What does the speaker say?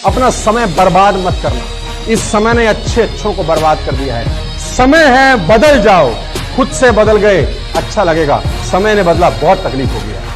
अपना समय बर्बाद मत करना। इस समय ने अच्छों को बर्बाद कर दिया है। समय है, बदल जाओ। खुद से बदल गए, अच्छा लगेगा। समय ने बदला, बहुत तकलीफ हो गया।